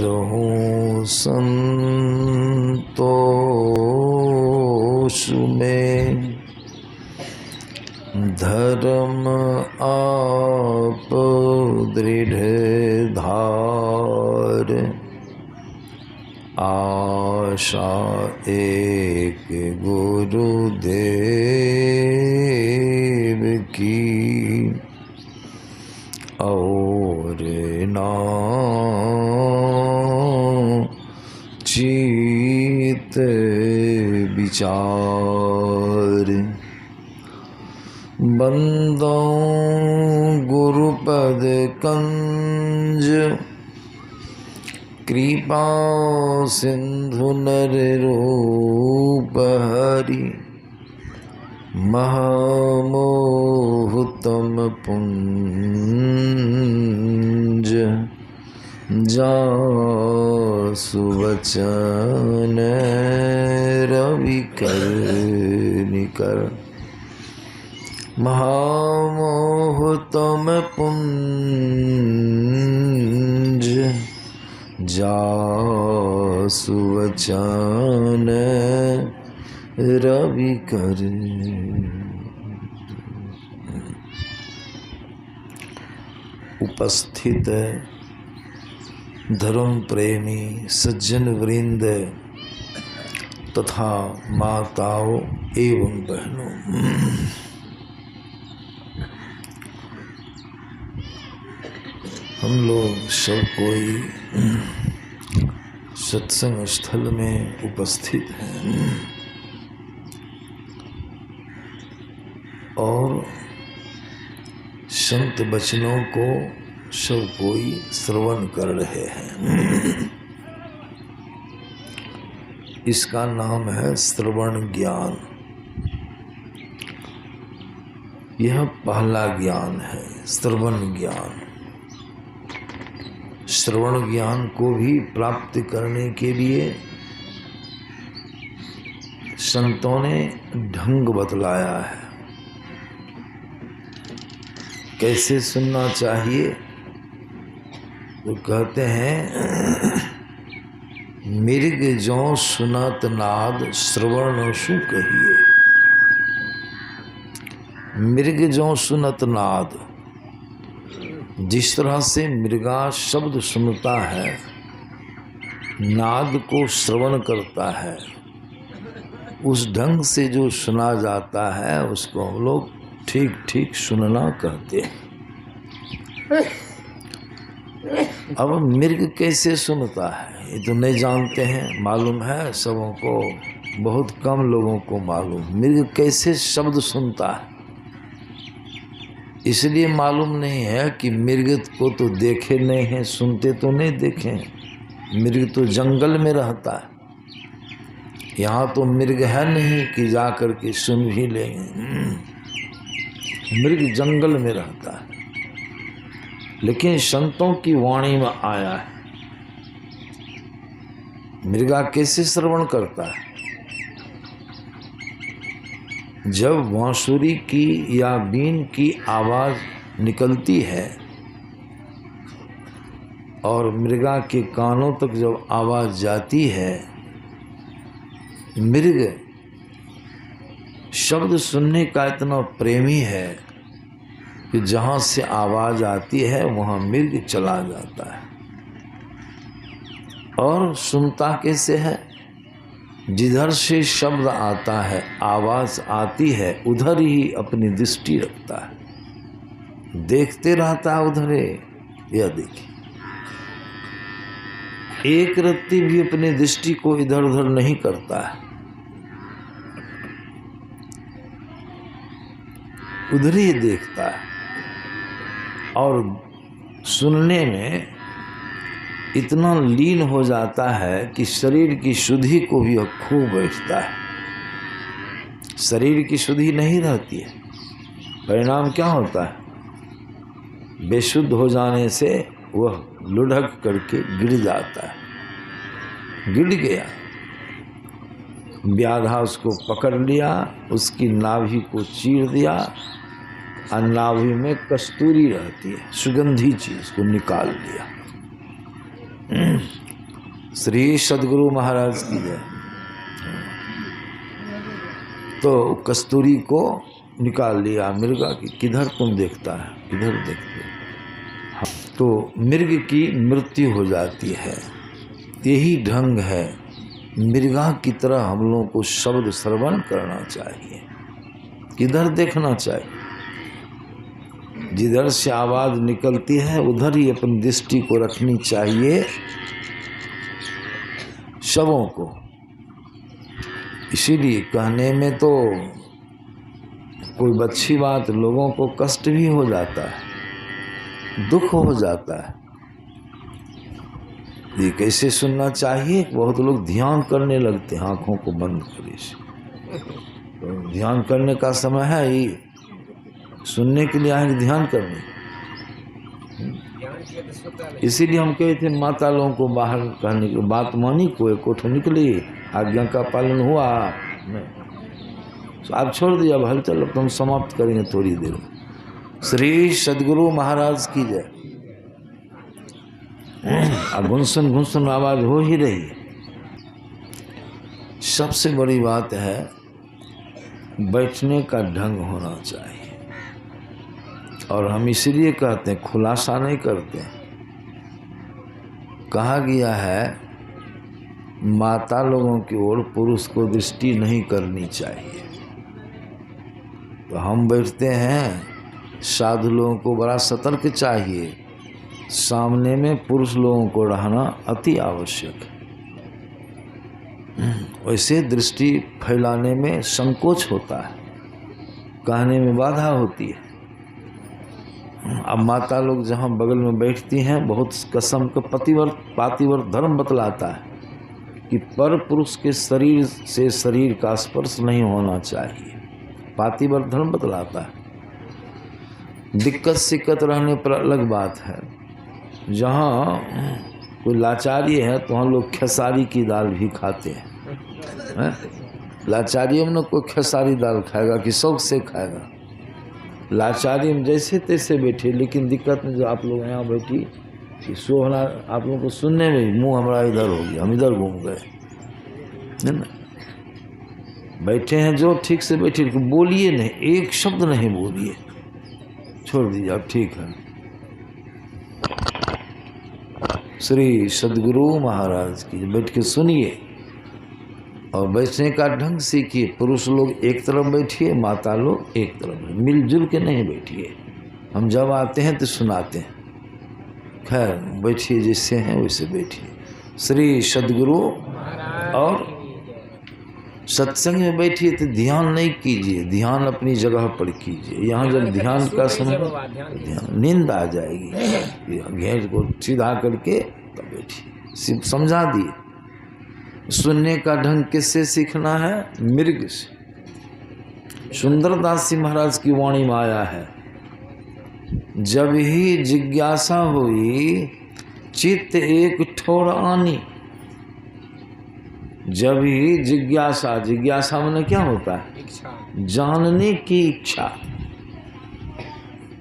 रहूं संतोष में, धर्म आप दृढ़ धार, आशा एक गुरुदेव की, और ना चित विचार। बंदों गुरुपद कंज, कृपा सिंधु नर रूप हरि, महामोहतम पुंज, जासु वचन रवि कर निकर। महामोहतम पुंज, जासु वचन रवि कर। उपस्थित धर्म प्रेमी सज्जन वृंद तथा माताओं एवं बहनों, हम लोग सब कोई सत्संग स्थल में उपस्थित हैं और संत वचनों को सब कोई श्रवण कर रहे हैं। इसका नाम है श्रवण ज्ञान। यह पहला ज्ञान है, श्रवण ज्ञान। श्रवण ज्ञान को भी प्राप्त करने के लिए संतों ने ढंग बतलाया है। कैसे सुनना चाहिए? तो कहते हैं, मृग जो सुनत नाद श्रवण सु कहिए। मृग जो सुनत नाद, जिस तरह से मृगा शब्द सुनता है, नाद को श्रवण करता है, उस ढंग से जो सुना जाता है उसको हम लोग ठीक ठीक सुनना कहते हैं। अब मृग कैसे सुनता है ये तो नहीं जानते हैं। मालूम है सबों को, बहुत कम लोगों को मालूम मृग कैसे शब्द सुनता है। इसलिए मालूम नहीं है कि मृग को तो देखे नहीं हैं, सुनते तो नहीं देखे। मृग तो जंगल में रहता है, यहाँ तो मृग है नहीं कि जा कर के सुन भी लेंगे। मृग जंगल में रहता है, लेकिन संतों की वाणी में आया है। मृगा कैसे श्रवण करता है? जब बांसुरी की या बीन की आवाज निकलती है और मृगा के कानों तक जब आवाज जाती है, मृग शब्द सुनने का इतना प्रेमी है कि जहाँ से आवाज आती है वहाँ मृग चला जाता है। और सुनता कैसे है? जिधर से शब्द आता है, आवाज आती है, उधर ही अपनी दृष्टि रखता है, देखते रहता है उधर। यह देखिए, एक रत्ती भी अपनी दृष्टि को इधर उधर नहीं करता है, उधर ही देखता है। और सुनने में इतना लीन हो जाता है कि शरीर की शुद्धि को भी खूब बैठता है। शरीर की शुद्धि नहीं रहती है, परिणाम क्या होता है? बेशुद्ध हो जाने से वह लुढ़क करके गिर जाता है। गिर गया, व्याधा उसको पकड़ लिया, उसकी नाभि को चीर दिया, और नाभि में कस्तूरी रहती है, सुगंधी चीज को निकाल लिया। श्री सदगुरु महाराज की जय। तो कस्तूरी को निकाल लिया मृगा की, किधर तुम देखता है, किधर देखते। तो मृग की मृत्यु हो जाती है। यही ढंग है, मृगा की तरह हम लोगों को शब्द श्रवण करना चाहिए। किधर देखना चाहिए, जिधर से आवाज निकलती है उधर ही अपनी दृष्टि को रखनी चाहिए शवों को। इसीलिए कहने में तो कोई अच्छी बात, लोगों को कष्ट भी हो जाता है, दुख हो जाता है। ये कैसे सुनना चाहिए, बहुत लोग ध्यान करने लगते हैं आंखों को बंद करे से। तो ध्यान करने का समय है, ये सुनने के लिए आए ध्यान करने। इसीलिए हम कहते थे माता लोगों को बाहर कहने की बात मानी, कोई कोठो निकली, आज्ञा का पालन हुआ, तो आप छोड़ दिया, अब हलचल अब हम समाप्त करेंगे थोड़ी देर में। श्री सदगुरु महाराज की जय। अब घुनसुन घुनसुन आवाज हो ही रही है। सबसे बड़ी बात है बैठने का ढंग होना चाहिए, और हम इसीलिए कहते हैं, खुलासा नहीं करते हैं। कहा गया है माता लोगों की ओर पुरुष को दृष्टि नहीं करनी चाहिए। तो हम बैठते हैं, साधु लोगों को बड़ा सतर्क चाहिए, सामने में पुरुष लोगों को रहना अति आवश्यक है। वैसे दृष्टि फैलाने में संकोच होता है, कहने में बाधा होती है। अब माता लोग जहाँ बगल में बैठती हैं, बहुत कसम का पातिव्रत धर्म बतलाता है कि पर पुरुष के शरीर से शरीर का स्पर्श नहीं होना चाहिए। पातिव्रत धर्म बतलाता है। दिक्कत सिक्कत रहने पर अलग बात है। जहाँ कोई लाचारी है तो हम लोग खेसारी की दाल भी खाते हैं। लाचारी में कोई खेसारी दाल खाएगा कि शौक से खाएगा। लाचारी में जैसे तैसे बैठे, लेकिन दिक्कत में जो आप लोग यहाँ बैठी कि सोहना आप लोगों को सुनने में मुंह हमारा इधर हो गया, हम इधर घूम गए, है ना। बैठे हैं जो ठीक से बैठे, बोलिए नहीं, एक शब्द नहीं बोलिए, छोड़ दीजिए आप, ठीक है। श्री सदगुरु महाराज की बैठ के सुनिए और बैठने का ढंग सीखिए। पुरुष लोग एक तरफ बैठिए, माता लोग एक तरफ, मिलजुल के नहीं बैठिए। हम जब आते हैं तो सुनाते हैं, खैर बैठिए जैसे हैं वैसे बैठिए। श्री सदगुरु। और सत्संग में बैठिए तो ध्यान नहीं कीजिए, ध्यान अपनी जगह पर कीजिए। यहाँ जब ध्यान का समय, नींद आ जाएगी, घेर को सीधा करके तब बैठिए। समझा दिए। सुनने का ढंग किससे सीखना है? मृग से। सुंदरदास जी महाराज की वाणी में आया है, जब ही जिज्ञासा हुई चित्त एक ठोर आनी। जब ही जिज्ञासा, जिज्ञासा माने क्या होता है? जानने की इच्छा।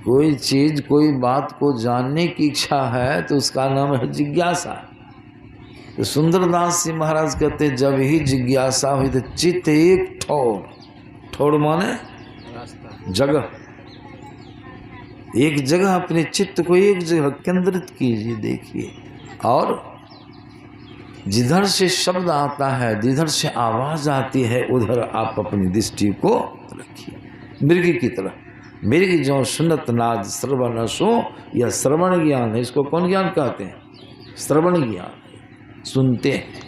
कोई चीज, कोई बात को जानने की इच्छा है तो उसका नाम है जिज्ञासा। तो सुंदरदास जी महाराज कहते हैं, जब ही जिज्ञासा हुई तो चित्त एक ठोर, ठोर माने जगह, एक जगह अपने चित्त को एक जगह केंद्रित कीजिए, देखिए। और जिधर से शब्द आता है, जिधर से आवाज आती है, उधर आप अपनी दृष्टि को रखिए। मृग की तरह, मृग जो सुनत नाद श्रवण सो, यह श्रवण ज्ञान है। इसको कौन ज्ञान कहते हैं? श्रवण ज्ञान। सुनते हैं।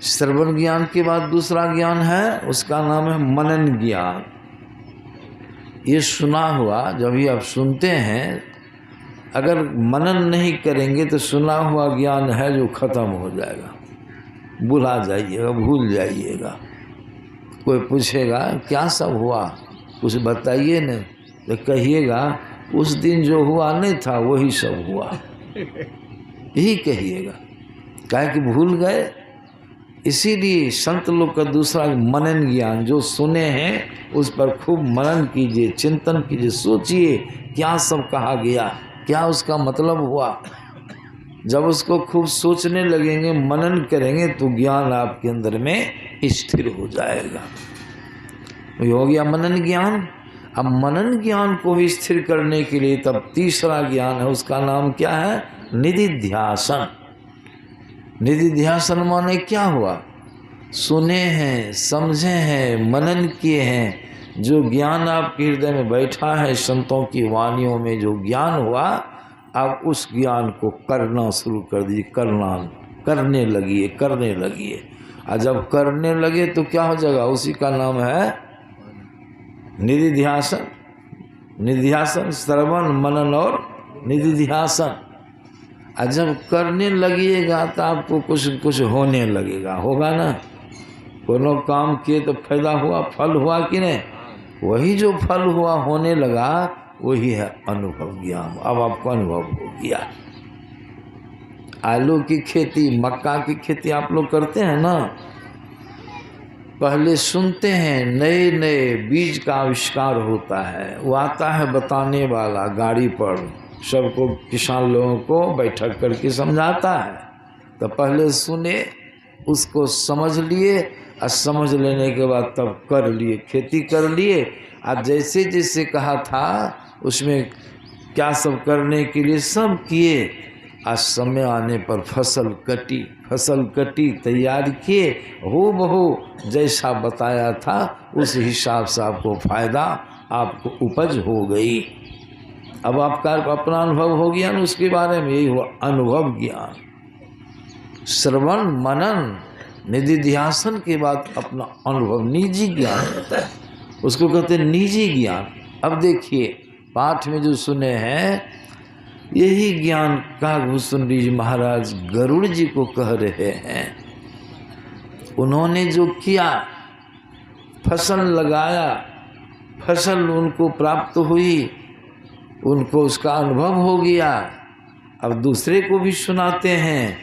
श्रवण ज्ञान के बाद दूसरा ज्ञान है, उसका नाम है मनन ज्ञान। ये सुना हुआ जब भी आप सुनते हैं, अगर मनन नहीं करेंगे तो सुना हुआ ज्ञान है जो खत्म हो जाएगा, भुला जाइएगा, भूल जाइएगा। कोई पूछेगा क्या सब हुआ, कुछ बताइए न, तो कहिएगा उस दिन जो हुआ नहीं था वही सब हुआ, यही कहिएगा, काहे कि भूल गए। इसीलिए संत लोग का दूसरा मनन ज्ञान, जो सुने हैं उस पर खूब मनन कीजिए, चिंतन कीजिए, सोचिए क्या सब कहा गया, क्या उसका मतलब हुआ। जब उसको खूब सोचने लगेंगे, मनन करेंगे, तो ज्ञान आपके अंदर में स्थिर हो जाएगा। ये हो गया मनन ज्ञान। अब मनन ज्ञान को भी स्थिर करने के लिए तब तीसरा ज्ञान है, उसका नाम क्या है? निधिध्यासन। निधिध्यासन माने क्या हुआ? सुने हैं, समझे हैं, मनन किए हैं, जो ज्ञान आपके हृदय में बैठा है, संतों की वाणियों में जो ज्ञान हुआ, आप उस ज्ञान को करना शुरू कर दीजिए। करने लगिए। और जब करने लगे तो क्या हो जाएगा? उसी का नाम है निधिध्यासन। निधिध्यासन, श्रवण, मनन और निधिध्यासन। और जब करने लगिएगा तो आपको कुछ होने लगेगा, होगा ना? कोनो काम किए तो फायदा हुआ, फल हुआ कि नहीं? वही जो फल हुआ, होने लगा, वही है अनुभव ज्ञान। अब आपको अनुभव हो गया। आलू की खेती, मक्का की खेती आप लोग करते हैं ना? पहले सुनते हैं, नए नए बीज का आविष्कार होता है, वो आता है बताने वाला गाड़ी पर, सबको, किसान लोगों को बैठक करके समझाता है। तो पहले सुने, उसको समझ लिए, और समझ लेने के बाद तब कर लिए, खेती कर लिए। और जैसे जैसे कहा था उसमें क्या सब करने के लिए सब किए। आज समय आने पर फसल कटी, तैयार किए, हो बहु जैसा बताया था उस हिसाब से आपको फायदा, आपको उपज हो गई। अब आपका अपना अनुभव हो गया ना उसके बारे में, यही हुआ अनुभव ज्ञान। श्रवण, मनन, निधिध्यासन के बाद अपना अनुभव, निजी ज्ञान होता है, उसको कहते हैं निजी ज्ञान। अब देखिए पाठ में जो सुने हैं, यही ज्ञान कागभूषण जी महाराज गरुड़ जी को कह रहे हैं। उन्होंने जो किया, फसल लगाया, फसल उनको प्राप्त हुई, उनको उसका अनुभव हो गया। अब दूसरे को भी सुनाते हैं,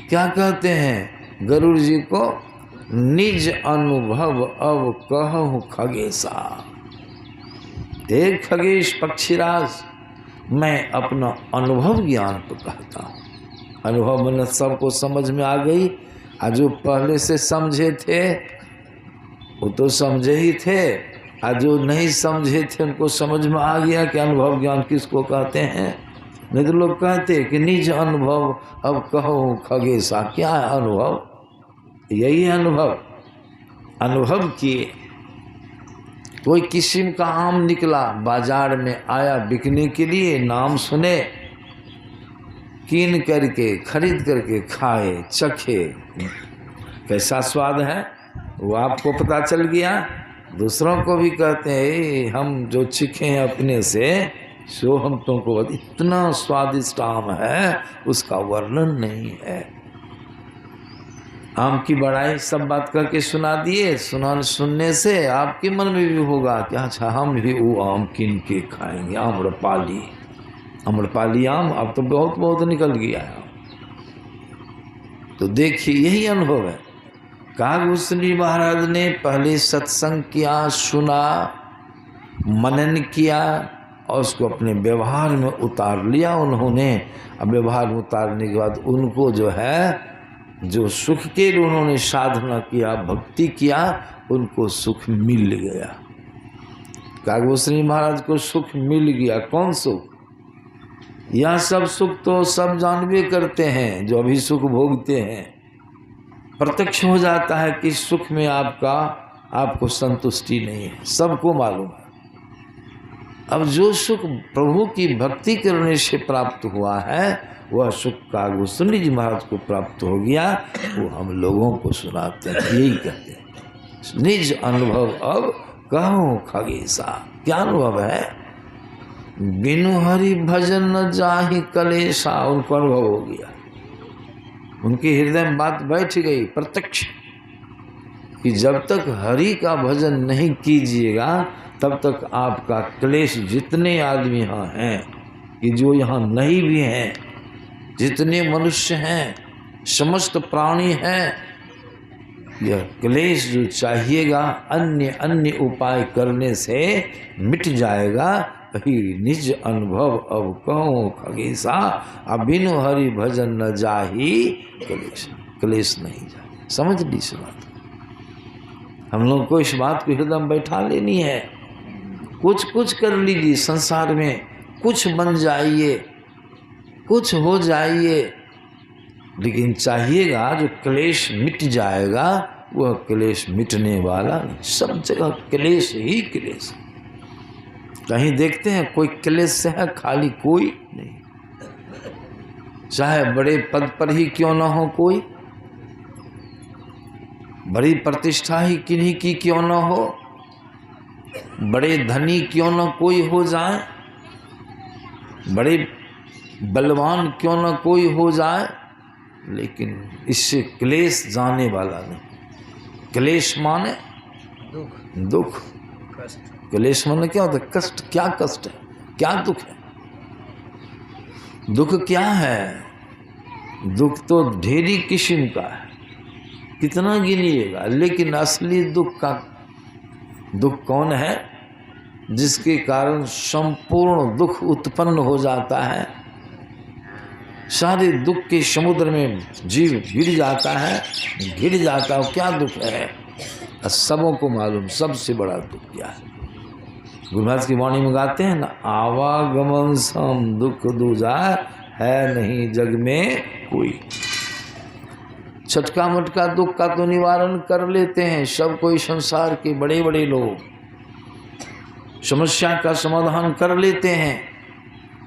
क्या कहते हैं गरुड़ जी को? निज अनुभव अब कहूँ खगेशा। एक खगेश पक्षीराज, मैं अपना अनुभव ज्ञान तो कहता हूँ। अनुभव मन सबको समझ में आ गई। और जो पहले से समझे थे वो तो समझे ही थे, और जो नहीं समझे थे उनको समझ में आ गया कि अनुभव ज्ञान किसको कहते हैं। नहीं तो लोग कहते कि निज अनुभव अब कहो खगेशा। क्या है अनुभव? यही है अनुभव। अनुभव किए। कोई किस्म का आम निकला, बाजार में आया बिकने के लिए, नाम सुने, कीन करके, खरीद करके खाए, चखे, कैसा स्वाद है वो आपको पता चल गया। दूसरों को भी कहते हैं हम जो चखे हैं अपने से, सो हम तुमको, इतना स्वादिष्ट आम है उसका वर्णन नहीं है। आम की बड़ाई सब बात करके सुना दिए। सुनने से आपके मन में भी होगा कि अच्छा हम भी वो आम किन के खाएंगे। आम्रपाली आम अब तो बहुत निकल गया है। तो देखिए यही अनुभव है। कागभूषण जी महाराज ने पहले सत्संग किया, सुना, मनन किया और उसको अपने व्यवहार में उतार लिया उन्होंने। अब व्यवहार में उतारने के बाद उनको जो है, जो सुख के लिए उन्होंने साधना किया, भक्ति किया, उनको सुख मिल गया। कागभूषण जी महाराज को सुख मिल गया। कौन सुख? यह सब सुख तो सब जानवे करते हैं, जो अभी सुख भोगते हैं। प्रत्यक्ष हो जाता है कि सुख में आपको संतुष्टि नहीं है, सबको मालूम है। अब जो सुख प्रभु की भक्ति करने से प्राप्त हुआ है, वह सुख कागभूषण जी महाराज को प्राप्त हो गया, वो हम लोगों को सुनाते हैं। यही कहते हैं निज अनुभव अब कहूँ खगेशा। क्या अनुभव है? बिनु हरि भजन न जाहि कलेशा। उनको अनुभव हो गया, उनके हृदय में बात बैठ गई प्रत्यक्ष, कि जब तक हरि का भजन नहीं कीजिएगा तब तक आपका क्लेश, जितने आदमी यहाँ हैं, कि जो यहाँ नहीं भी हैं, जितने मनुष्य हैं, समस्त प्राणी हैं, यह क्लेश जो चाहिएगा अन्य उपाय करने से मिट जाएगा। ही निज अनुभव अब कहूँ खगेशा, अबिनु हरि भजन न जाही क्लेश। क्लेश नहीं जाए। समझ ली इस बात। हम लोग को इस बात को हृदय में बैठा लेनी है। कुछ कर लीजिए संसार में, कुछ बन जाइए, कुछ हो जाइए, लेकिन चाहिएगा जो क्लेश मिट जाएगा वह क्लेश मिटने वाला नहीं। सब जगह क्लेश ही क्लेश। कहीं देखते हैं कोई क्लेश से है खाली? कोई नहीं। चाहे बड़े पद पर ही क्यों ना हो कोई, बड़ी प्रतिष्ठा ही किन्हीं की क्यों ना हो, बड़े धनी क्यों ना कोई हो जाए, बड़े बलवान क्यों ना कोई हो जाए, लेकिन इससे क्लेश जाने वाला नहीं। क्लेश माने दुख। क्लेश माने क्या होता है? कष्ट। क्या कष्ट है? क्या दुख है? दुख क्या है? दुख तो ढेरी किस्म का है, कितना गिनिएगा। लेकिन असली दुख कौन है? जिसके कारण संपूर्ण दुख उत्पन्न हो जाता है, सारे दुख के समुद्र में जीव गिर जाता है, गिर जाता है। क्या दुख है? सबों को मालूम सबसे बड़ा दुख क्या है। गुरु महाराज की वाणी में गाते हैं ना, आवागमन सम दुख दूजा है नहीं जग में कोई। छटका मटका दुख का तो निवारण कर लेते हैं सब कोई, संसार के बड़े बड़े लोग समस्या का समाधान कर लेते हैं,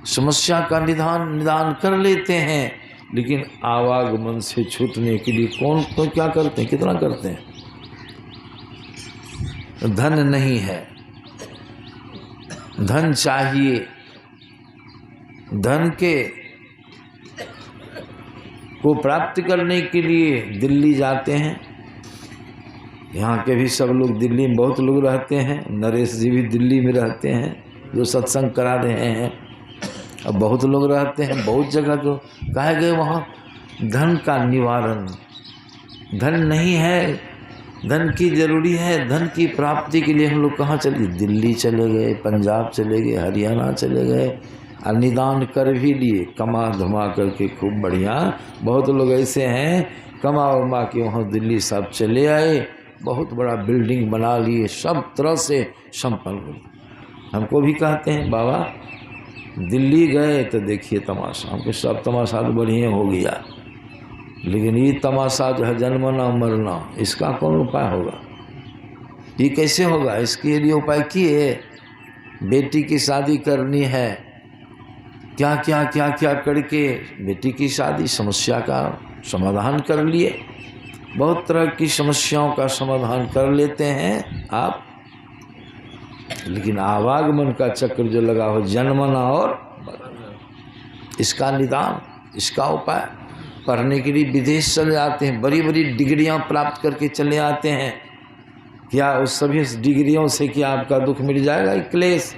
समस्या का निदान कर लेते हैं, लेकिन आवागमन से छूटने के लिए कौन क्या करते हैं? कितना करते हैं? धन नहीं है, धन चाहिए, धन के को प्राप्त करने के लिए दिल्ली जाते हैं। यहाँ के भी सब लोग दिल्ली में, बहुत लोग रहते हैं। नरेश जी भी दिल्ली में रहते हैं जो सत्संग करा रहे हैं। अब बहुत लोग रहते हैं बहुत जगह, जो कहे गए वहाँ धन का निवारण। धन नहीं है, धन की जरूरी है। धन की प्राप्ति के लिए हम लोग कहाँ चले? दिल्ली चले गए, पंजाब चले गए, हरियाणा चले गए, और निदान कर भी लिए, कमा धमा करके खूब बढ़िया। बहुत लोग ऐसे हैं कमा उमा के वहाँ दिल्ली सब चले आए, बहुत बड़ा बिल्डिंग बना लिए, सब तरह से संपन्न हुए। हमको भी कहते हैं बाबा दिल्ली गए तो देखिए तमाशा। हमको सब तमाशा तो बढ़िया हो गया, लेकिन ये तमाशा जो है जन्मना मरना, इसका कौन उपाय होगा? ये कैसे होगा? इसके लिए उपाय किए। बेटी की शादी करनी है, क्या क्या क्या क्या करके बेटी की शादी, समस्या का समाधान कर लिए। बहुत तरह की समस्याओं का समाधान कर लेते हैं आप, लेकिन आवागमन का चक्र जो लगा हो, जन्मना और इसका निदान, इसका उपाय। पढ़ने के लिए विदेश चले जाते हैं, बड़ी बड़ी डिग्रियां प्राप्त करके चले आते हैं। क्या उस सभी डिग्रियों से क्या आपका दुख मिट जाएगा? क्लेश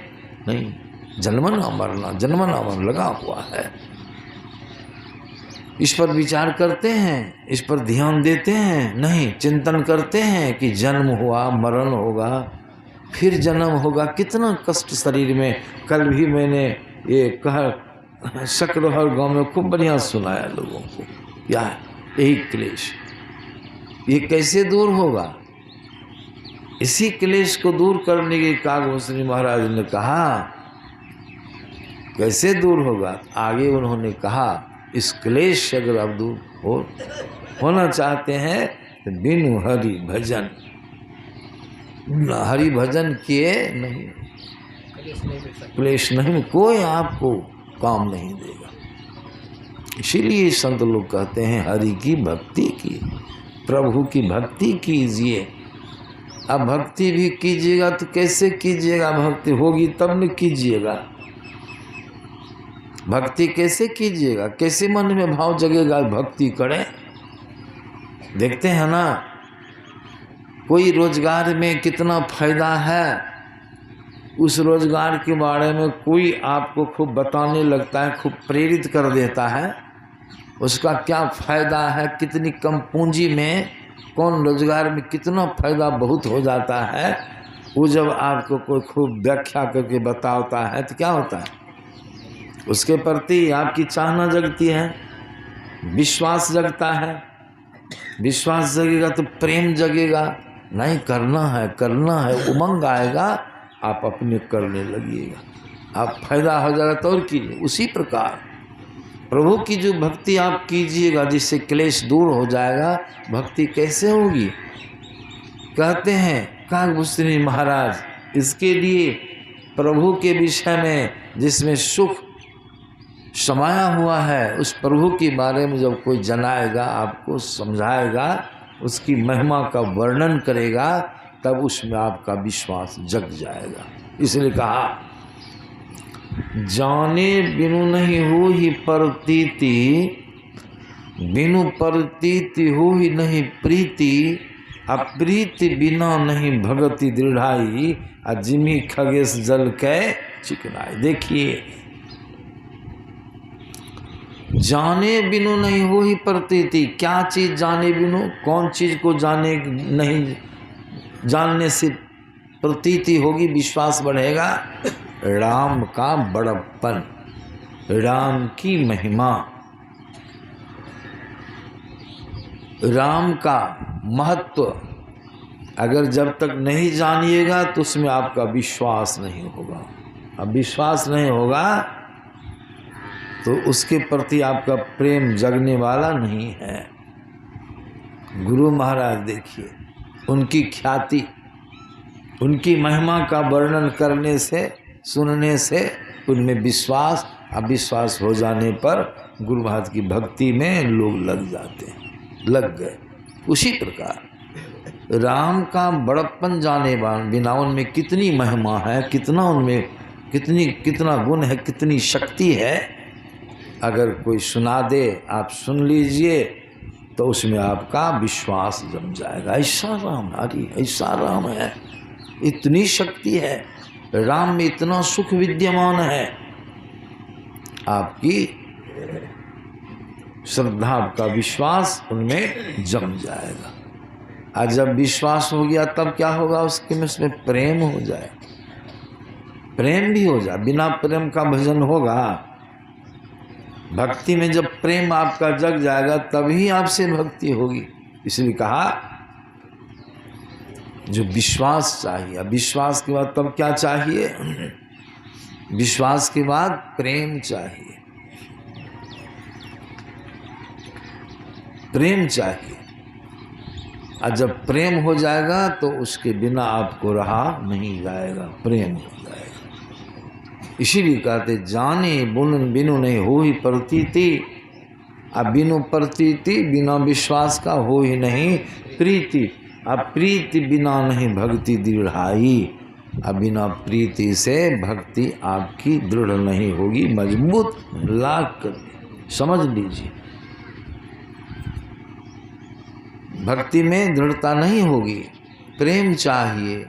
नहीं। जन्मना मरना, जन्मना मरना लगा हुआ है। इस पर विचार करते हैं, इस पर ध्यान देते हैं? नहीं। चिंतन करते हैं कि जन्म हुआ, मरण होगा, फिर जन्म होगा, कितना कष्ट शरीर में। कल भी मैंने ये कहा शकरोहर गांव में खूब बढ़िया सुनाया लोगों को। क्या है? यही क्लेश। ये कैसे दूर होगा? इसी क्लेश को दूर करने के कागभूषणी महाराज ने कहा। कैसे दूर होगा? आगे उन्होंने कहा इस क्लेश से अगर आप दूर होना चाहते हैं तो बिनु हरि भजन, हरि भजन किए नहीं क्लेश नहीं, कोई आपको काम नहीं देगा। इसीलिए संत लोग कहते हैं हरि की भक्ति की, प्रभु की भक्ति कीजिए। अब भक्ति भी कीजिएगा तो कैसे कीजिएगा? भक्ति होगी तब न कीजिएगा। भक्ति कैसे कीजिएगा? कैसे मन में भाव जगेगा भक्ति करें? देखते हैं ना, कोई रोजगार में कितना फायदा है, उस रोजगार के बारे में कोई आपको खूब बताने लगता है, खूब प्रेरित कर देता है। उसका क्या फायदा है, कितनी कम पूंजी में कौन रोजगार में कितना फायदा बहुत हो जाता है, वो जब आपको कोई खूब व्याख्या करके बताता है तो क्या होता है, उसके प्रति आपकी चाहना जगती है, विश्वास जगता है। विश्वास जगेगा तो प्रेम जगेगा, नहीं करना है, उमंग आएगा, आप अपने करने लगिएगा, आप फायदा हो जाएगा तो और कीजिए। उसी प्रकार प्रभु की जो भक्ति आप कीजिएगा, जिससे क्लेश दूर हो जाएगा। भक्ति कैसे होगी? कहते हैं काकभूषणी महाराज, इसके लिए प्रभु के विषय में जिसमें सुख समाया हुआ है, उस प्रभु के बारे में जब कोई जनाएगा, आपको समझाएगा, उसकी महिमा का वर्णन करेगा, तब उसमें आपका विश्वास जग जाएगा। इसलिए कहा, जाने बिनु नहीं हो ही प्रतीति, बिनु प्रतीति हो ही नहीं प्रीति, अप्रीति बिना नहीं भगति दृढ़ाई, जिमी खगेश जल के चिकनाई। देखिए, जाने बिनु नहीं हो ही प्रतीति। क्या चीज जाने बिनु? कौन चीज को जाने नहीं, जानने से प्रतीति होगी, विश्वास बढ़ेगा? राम का बड़प्पन, राम की महिमा, राम का महत्व अगर जब तक नहीं जानिएगा तो उसमें आपका विश्वास नहीं होगा। अब विश्वास नहीं होगा तो उसके प्रति आपका प्रेम जगने वाला नहीं है। गुरु महाराज देखिए, उनकी ख्याति, उनकी महिमा का वर्णन करने से, सुनने से उनमें विश्वास, अविश्वास हो जाने पर गुरु महाराज की भक्ति में लोग लग जाते हैं, लग गए। उसी प्रकार राम का बड़प्पन जाने बिना उनमें कितनी महिमा है, कितना उनमें कितना गुण है, कितनी शक्ति है, अगर कोई सुना दे, आप सुन लीजिए तो उसमें आपका विश्वास जम जाएगा। ऐसा राम, हरि ऐसा राम है, इतनी शक्ति है राम में, इतना सुख विद्यमान है, आपकी श्रद्धा, आपका विश्वास उनमें जम जाएगा। और जब विश्वास हो गया तब क्या होगा? उसके में उसमें प्रेम हो जाए, प्रेम भी हो जाए। बिना प्रेम का भजन होगा? भक्ति में जब प्रेम आपका जग जाएगा तभी आपसे भक्ति होगी। इसलिए कहा, जो विश्वास चाहिए। विश्वास के बाद तब क्या चाहिए? विश्वास के बाद प्रेम चाहिए, प्रेम चाहिए। और जब प्रेम हो जाएगा तो उसके बिना आपको रहा नहीं जाएगा, प्रेम हो जाएगा। इसीलिए कहते, जाने बिनु नहीं हो ही प्रतीति, अब बिनु प्रतीति, बिना विश्वास का हो ही नहीं प्रीति, अब प्रीति बिना नहीं भक्ति दृढ़ाई, अब बिना प्रीति से भक्ति आपकी दृढ़ नहीं होगी, मजबूत लाग कर समझ लीजिए। भक्ति में दृढ़ता नहीं होगी, प्रेम चाहिए।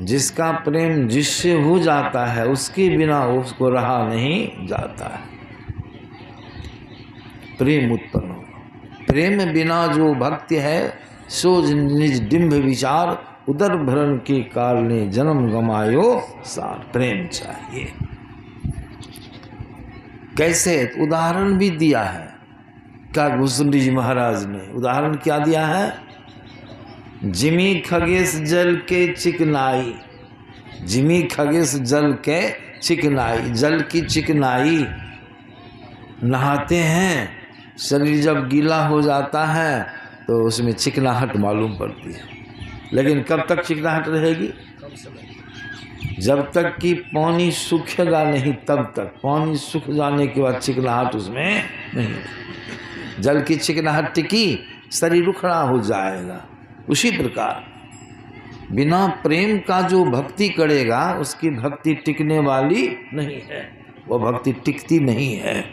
जिसका प्रेम जिससे हो जाता है उसके बिना उसको रहा नहीं जाता है, प्रेम उत्पन्न होगा। प्रेम बिना जो भक्ति है सो निज डिम्ब विचार, उदर भरण के कारणे जन्म गमायो सार। प्रेम चाहिए। कैसे? उदाहरण भी दिया है काकभूषणी जी महाराज ने। उदाहरण क्या दिया है? जिमी खगेश जल के चिकनाई, जिमी खगेश जल के चिकनाई, जल की चिकनाई। नहाते हैं, शरीर जब गीला हो जाता है तो उसमें चिकनाहट मालूम पड़ती है, लेकिन कब तक चिकनाहट रहेगी? जब तक कि पानी सूखेगा नहीं तब तक। पानी सूख जाने के बाद चिकनाहट उसमें नहीं। जल की चिकनाहट टिकी, शरीर उखड़ा हो जाएगा। उसी प्रकार बिना प्रेम का जो भक्ति करेगा उसकी भक्ति टिकने वाली नहीं है, वो भक्ति टिकती नहीं है।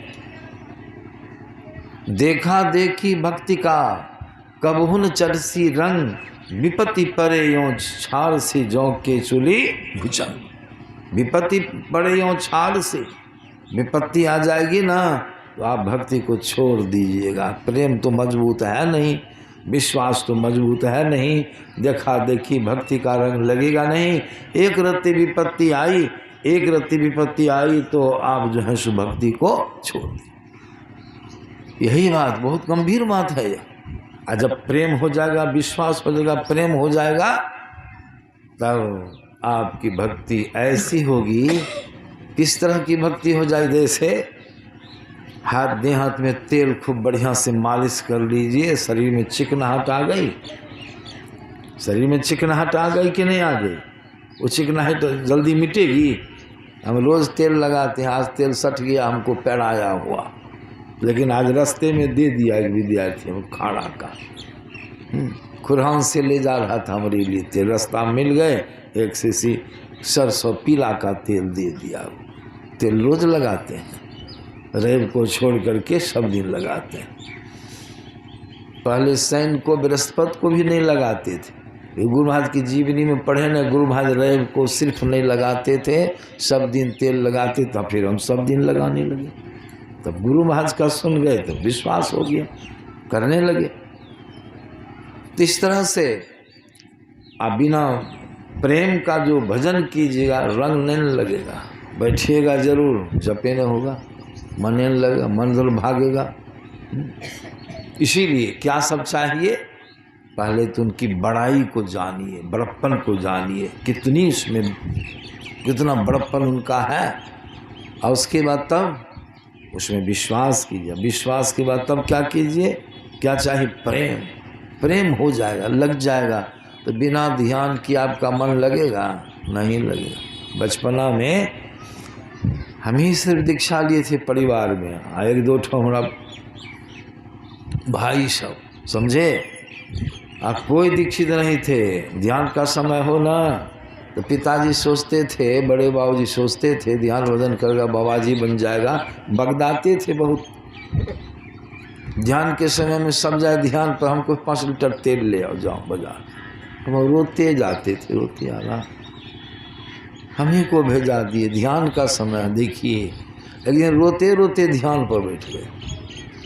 देखा देखी भक्ति का कबहुन चरसी रंग, विपत्ति परे यों छाड़ से जौ के चुली भुजंग। विपत्ति पड़े यों छाड़ से, विपत्ति आ जाएगी ना तो आप भक्ति को छोड़ दीजिएगा। प्रेम तो मजबूत है नहीं, विश्वास तो मजबूत है नहीं, देखा देखी भक्ति का रंग लगेगा नहीं। एक रत्ती विपत्ति आई, एक रत्ती विपत्ति आई तो आप जो है सो भक्ति को छोड़ दी। यही बात बहुत गंभीर बात है। और जब प्रेम हो जाएगा, विश्वास हो जाएगा, प्रेम हो जाएगा, तब आपकी भक्ति ऐसी होगी। किस तरह की भक्ति हो जाए? जैसे हाथ दे, हाथ में तेल खूब बढ़िया से मालिश कर लीजिए, शरीर में चिकनाहट आ गई। शरीर में चिकनाहट आ गई कि नहीं आ गई? वो चिकनाहट तो जल्दी मिटेगी। हम रोज़ तेल लगाते हैं, आज तेल सट गया हमको पैराया हुआ, लेकिन आज रास्ते में दे दिया एक विद्यार्थी को खाड़ा का, खुरहान से ले जा रहा था हमारे लिए तेल, रास्ता मिल गए, एक सीसी सरसों पीला का तेल दे दिया। तेल रोज लगाते हैं, रैब को छोड़ करके सब दिन लगाते हैं। पहले शनि को बृहस्पति को भी नहीं लगाते थे। गुरु महाराज की जीवनी में पढ़े न, गुरु महाराज रैब को सिर्फ नहीं लगाते थे, सब दिन तेल लगाते, तब फिर हम सब दिन लगाने लगे। तब गुरु महाराज का सुन गए तो विश्वास हो गया, करने लगे। तो इस तरह से आप बिना प्रेम का जो भजन कीजिएगा, रंग नहीं लगेगा। बैठिएगा जरूर, जपे न होगा, मन नहीं लगेगा, मन जरूर भागेगा। इसीलिए क्या सब चाहिए? पहले तो उनकी बड़ाई को जानिए, बड़प्पन को जानिए, कितनी उसमें कितना बड़प्पन उनका है, और उसके बाद तब उसमें विश्वास कीजिए। विश्वास के बाद तब क्या कीजिए? क्या चाहिए? प्रेम। प्रेम हो जाएगा, लग जाएगा। तो बिना ध्यान किए आपका मन लगेगा? नहीं लगेगा। बचपना में हम ही सिर्फ दीक्षा लिए थे परिवार में, एक दो ठो हमारा भाई सब, समझे? आप कोई दीक्षित नहीं थे। ध्यान का समय हो ना तो पिताजी सोचते थे, बड़े बाबूजी सोचते थे ध्यान भजन करेगा बाबाजी बन जाएगा, बगदाते थे बहुत। ध्यान के समय में सब जाए ध्यान पर, हमको 5 लीटर तेल ले आओ, जाओ बाजार। हम रोते जाते थे, रोते आ रहा, हमें को भेजा दिए। ध्यान का समय देखिए, लेकिन रोते रोते ध्यान पर बैठ गए।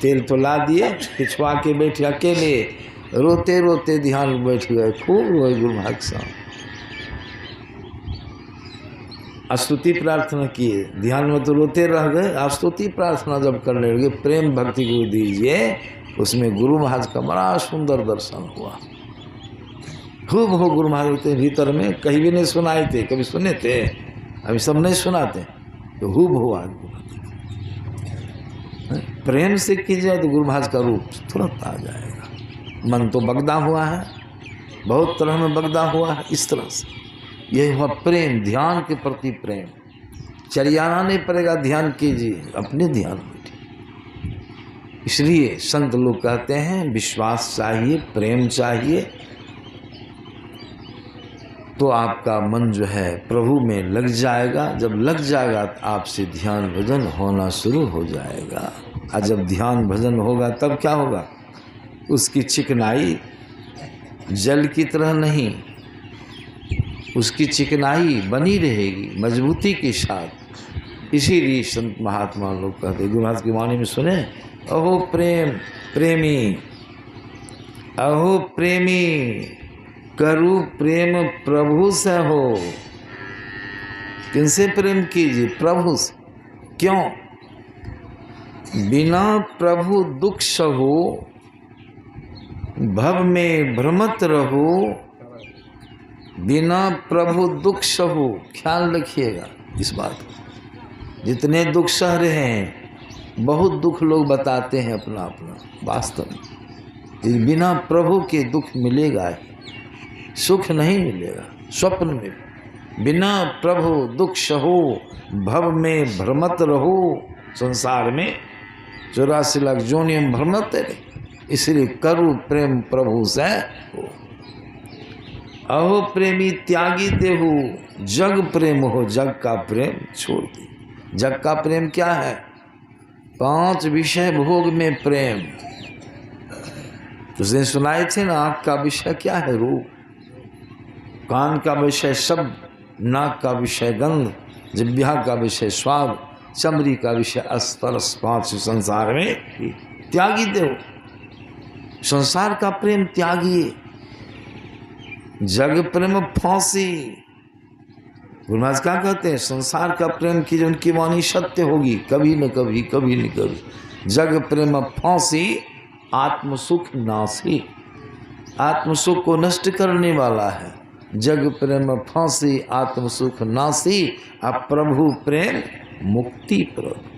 तेल तो ला दिए, पिछवा के बैठे अकेले, रोते रोते ध्यान में बैठ गए। खूब रोए गुरु महाराज साहब, स्तुति प्रार्थना किए। ध्यान में तो रोते रह गए, स्तुति प्रार्थना जब करने लगे, प्रेम भक्ति को दीजिए, उसमें गुरु महाराज का बड़ा सुंदर दर्शन हुआ। खूब हो गुरु महाराज के भीतर में, कहीं भी नहीं सुनाए थे, कभी सुने थे? अभी सब नहीं सुनाते, तो खूब हुआ। प्रेम से कीजिए तो गुरु महाराज का रूप तुरंत आ जाएगा। मन तो बगदा हुआ है, बहुत तरह में बगदा हुआ है। इस तरह से यही हुआ प्रेम, ध्यान के प्रति प्रेम। चरियाना नहीं पड़ेगा, ध्यान कीजिए, अपने ध्यान बैठिए। इसलिए संत लोग कहते हैं विश्वास चाहिए, प्रेम चाहिए, तो आपका मन जो है प्रभु में लग जाएगा। जब लग जाएगा तो आपसे ध्यान भजन होना शुरू हो जाएगा। और जब ध्यान भजन होगा तब क्या होगा? उसकी चिकनाई जल की तरह नहीं, उसकी चिकनाई बनी रहेगी मजबूती के साथ। इसीलिए संत महात्मा लोग कहते, गुरु महाराज की वाणी में सुने, अहो प्रेम प्रेमी, अहो प्रेमी करु प्रेम प्रभु से हो। किनसे प्रेम कीजिए? प्रभु से। क्यों? बिना प्रभु दुख सहो, भव में भ्रमत रहो। बिना प्रभु दुख सहो, ख्याल रखिएगा इस बात को। जितने दुख सह रहे हैं, बहुत दुख लोग बताते हैं अपना अपना, वास्तव में बिना प्रभु के दुख मिलेगा, सुख नहीं मिलेगा। स्वप्न में बिना प्रभु दुख सहो, भव में भ्रमत रहो। संसार में 84 लाख जोनियों में भ्रमत रहे, इसलिए करु प्रेम प्रभु से हो। अहो प्रेमी त्यागी देहु, जग प्रेम हो, जग का प्रेम छोड़ दे। जग का प्रेम क्या है? 5 विषय भोग में प्रेम। तुझे सुनाए थे ना, आँख का विषय क्या है? रूप। कान का विषय शब्द, नाक का विषय गंध, जिह्वा का विषय स्वाद, चमड़ी का विषय स्पर्श। 5 संसार में त्यागी देव। संसार का प्रेम त्यागिए, जग प्रेम फांसी। गुरु महाराज क्या कहते हैं? संसार का प्रेम की जो उनकी वाणी सत्य होगी, कभी न कभी, कभी न कभी। जग प्रेम फांसी, आत्म सुख नासी। आत्म सुख को नष्ट करने वाला है। जग प्रेम फांसी, आत्म सुख नासी। अब प्रभु प्रेम मुक्ति प्रद।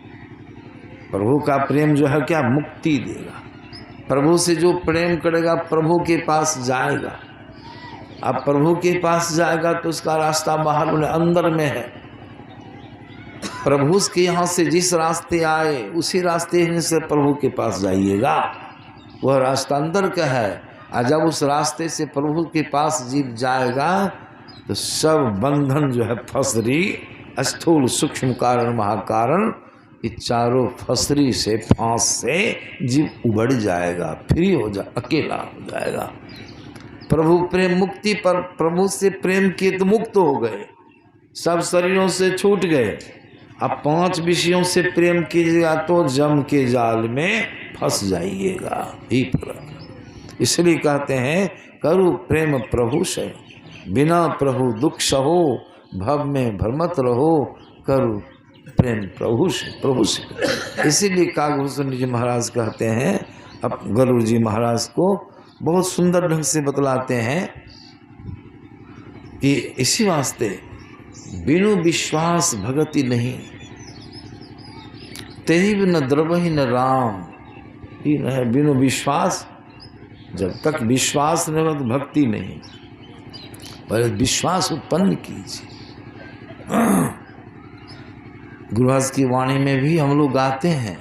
प्रभु का प्रेम जो है क्या? मुक्ति देगा। प्रभु से जो प्रेम करेगा प्रभु के पास जाएगा। अब प्रभु के पास जाएगा तो उसका रास्ता बाहर अंदर में है। प्रभु के यहाँ से जिस रास्ते आए उसी रास्ते से प्रभु के पास जाइएगा। वह रास्ता अंदर का है। और जब उस रास्ते से प्रभु के पास जीव जाएगा तो सब बंधन जो है फसरी, स्थूल सूक्ष्म कारण महाकारण, ये चारों फसरी से, फांस से जीव उबड़ जाएगा, फ्री हो जा, अकेला हो जाएगा। प्रभु प्रेम मुक्ति पर प्रभु से प्रेम किए तो मुक्त हो गए, सब शरीरों से छूट गए। अब 5 विषयों से प्रेम कीजिएगा तो जम के जाल में फंस जाइएगा ही प्रभु। इसलिए कहते हैं करु प्रेम प्रभु से, बिना प्रभु दुख सहो, भव में भ्रमत रहो, करु प्रेम प्रभु से। इसीलिए कागभूषण जी महाराज कहते हैं, अब गरुड़ जी महाराज को बहुत सुंदर ढंग से बतलाते हैं कि इसी वास्ते बिनु विश्वास भगति नहीं, तेरी न द्रवहि न राम। ही न है बिनु विश्वास, जब तक विश्वास नहीं हो तो भक्ति नहीं। पर विश्वास उत्पन्न कीजिए। गुरु महाराज की वाणी में भी हम लोग गाते हैं,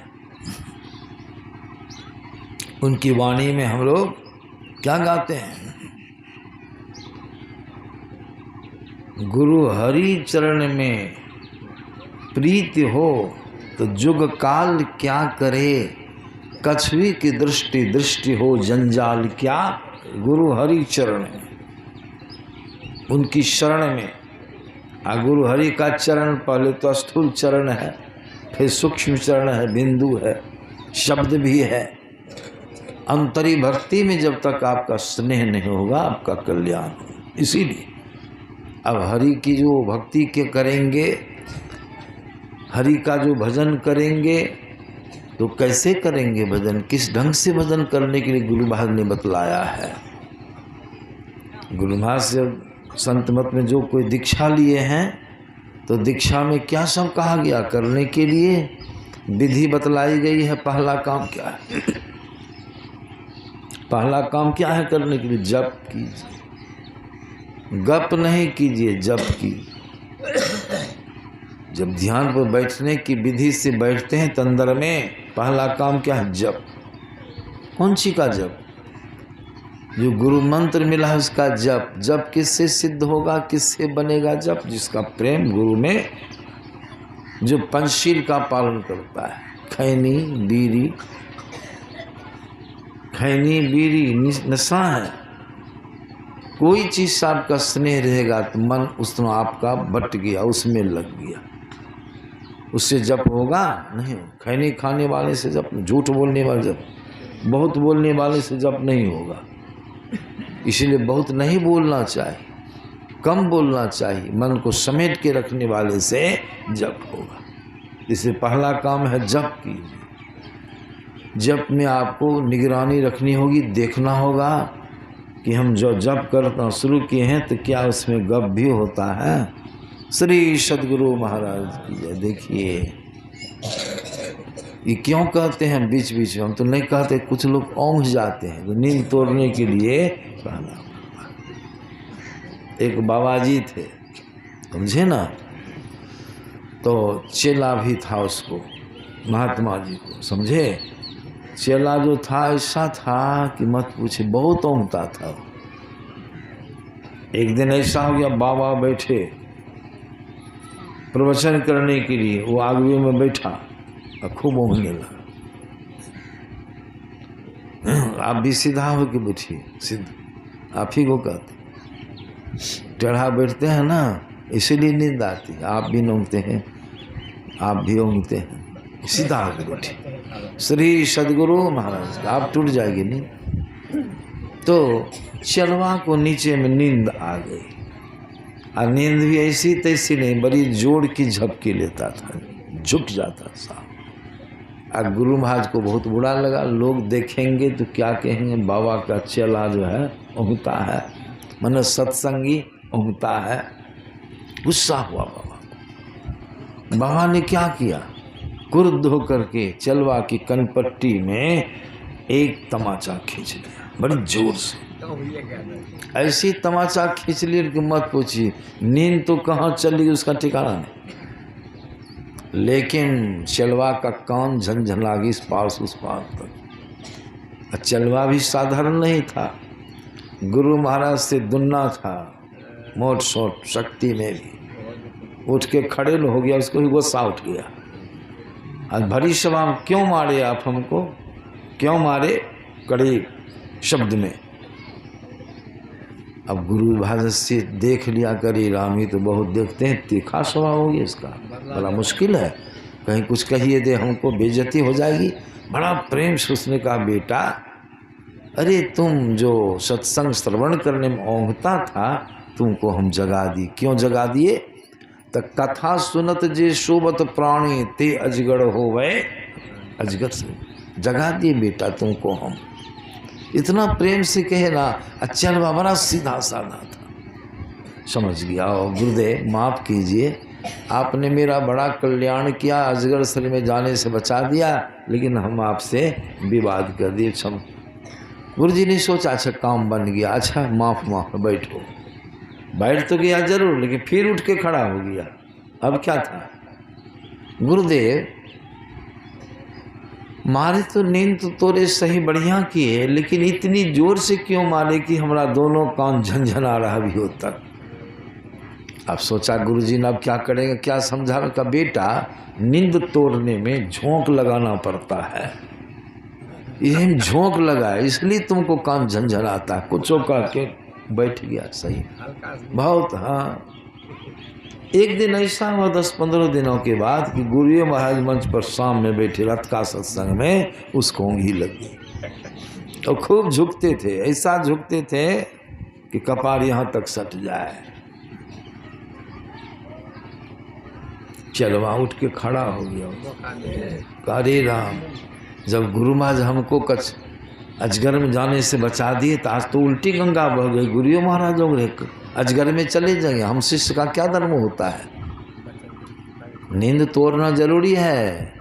उनकी वाणी में हम लोग क्या गाते हैं? गुरु हरि चरण में प्रीति हो तो जुग काल क्या करे, कछुई की दृष्टि दृष्टि हो जंजाल क्या। गुरु हरि चरण में, उनकी शरण में। गुरु हरि का चरण पहले तो स्थूल चरण है, फिर सूक्ष्म चरण है, बिंदु है, शब्द भी है। अंतरी भक्ति में जब तक आपका स्नेह नहीं होगा आपका कल्याण हो। इसीलिए अब हरि की जो भक्ति के करेंगे, हरि का जो भजन करेंगे तो कैसे करेंगे भजन, किस ढंग से भजन करने के लिए गुरु महाराज ने बतलाया है। गुरु महाराज से संत मत में जो कोई दीक्षा लिए हैं तो दीक्षा में क्या सब कहा गया करने के लिए, विधि बतलाई गई है। पहला काम क्या है? पहला काम क्या है करने के लिए? जप कीजिए, गप नहीं कीजिए, जप कीजिए। जब ध्यान पर बैठने की विधि से बैठते हैं तो अंदर में पहला काम क्या है? जप। कौन सी का जप? जो गुरु मंत्र मिला है उसका जप। जप किससे सिद्ध होगा, किससे बनेगा जप? जिसका प्रेम गुरु में, जो पंचशील का पालन करता है। खैनी बीड़ी, खैनी बीड़ी नशा है। कोई चीज से आपका स्नेह रहेगा तो मन उसमें आपका बट गया, उसमें लग गया, उससे जप होगा नहीं। खैनी खाने वाले से जप, झूठ बोलने वाले जप, बहुत बोलने वाले से जप नहीं होगा। इसलिए बहुत नहीं बोलना चाहिए, कम बोलना चाहिए, मन को समेट के रखने वाले से जप होगा। इसलिए पहला काम है जप कीजिए। जप में आपको निगरानी रखनी होगी, देखना होगा कि हम जो जप करना शुरू किए हैं तो क्या उसमें गप भी होता है। श्री सद्गुरु महाराज की जय। देखिए ये क्यों कहते हैं बीच बीच में, हम तो नहीं कहते, कुछ लोग औंघ जाते हैं तो नींद तोड़ने के लिए कहना। एक बाबा जी थे, समझे ना, तो चेला भी था उसको, महात्मा जी को, समझे। चेला जो था ऐसा था कि मत पूछे, बहुत औंघता था। एक दिन ऐसा हो गया, बाबा बैठे प्रवचन करने के लिए, वो आगवे में बैठा और खूब औंघने लगा। आप भी सीधा हो के बैठिए, सिद्ध आप ही को कहते। टेढ़ा बैठते हैं ना, इसीलिए नींद आती है। आप भी औंघते हैं, आप भी औंघते हैं, सीधा होकर बैठिए। श्री सद्गुरु महाराज, आप टूट जाएंगे नहीं। तो चलवा को नीचे में नींद आ गई, और नींद भी ऐसी तैसी नहीं, बड़ी जोड़ की झपकी लेता था, झुक जाता था। और गुरु महाराज को बहुत बुरा लगा, लोग देखेंगे तो क्या कहेंगे, बाबा का चेला जो है ऊँघता है, मन सत्संगी ऊँघता है। गुस्सा हुआ बाबा को। बाबा ने क्या किया, क्रुद्ध होकर के चलवा की कनपट्टी में एक तमाचा खींच लिया बड़ी जोर से। ऐसी तमाचा खींच लिया कि मत पूछिए, नींद तो कहाँ चली उसका ठिकाना नहीं। लेकिन चलवा का कान झनझना गई इस पार से उस पार तक। चलवा भी साधारण नहीं था, गुरु महाराज से दुन्ना था, मोट सोट शक्ति में भी। उठ के खड़े हो गया, उसको भी गुस्सा उठ गया। आज भरी सभा में क्यों मारे आप हमको, क्यों मारे, कड़े शब्द में। अब गुरु महाराज से देख लिया, करे राम ही तो बहुत देखते हैं, तीखा स्वभाव हो गया इसका, बड़ा मुश्किल है, कहीं कुछ कहिए दे हमको बेइज्जती हो जाएगी। बड़ा प्रेम से उसने कहा, बेटा अरे तुम जो सत्संग श्रवण करने में औंघता था, तुमको हम जगा दी। क्यों जगा दिए, तो कथा सुनत जे शोभत प्राणी ते अजगर हो गए, अजगर से जगा दिए बेटा तुमको हम। इतना प्रेम से कहे ना। चलवा बड़ा सीधा साधा था, समझ गया। और गुरुदेव माफ़ कीजिए, आपने मेरा बड़ा कल्याण किया, अजगर सर में जाने से बचा दिया, लेकिन हम आपसे विवाद कर दिए। क्षम गुरुजी ने सोचा अच्छा काम बन गया, अच्छा माफ़ बैठो। बैठ तो गया जरूर, लेकिन फिर उठ के खड़ा हो गया। अब क्या था, गुरुदेव मारे तो नींद तो तोरे सही बढ़िया किए, लेकिन इतनी जोर से क्यों मारे कि हमारा दोनों कान झंझना रहा भी हो तक। अब सोचा गुरुजी ने अब क्या करेंगे, क्या समझावे का, बेटा नींद तोड़ने में झोंक लगाना पड़ता है, यह झोंक लगा इसलिए तुमको कान झंझनाता। कुछ कह के बैठ गया सही बहुत। हाँ, एक दिन ऐसा हुआ 10-15 दिनों के बाद कि गुरु महाराज मंच पर शाम में बैठे रथ का सत्संग में, उसको ऊँघी लगी और खूब झुकते थे, ऐसा झुकते थे कि कपार यहाँ तक सट जाए। चलवा उठ के खड़ा हो गया, अरे राम, जब गुरु महाराज हमको कच अजगर में जाने से बचा दिए तो आज तो उल्टी गंगा बह गई। गुरु महाराज अजगर में चले जाएंगे, हम शिष्य का क्या धर्म होता है। नींद तोड़ना जरूरी है,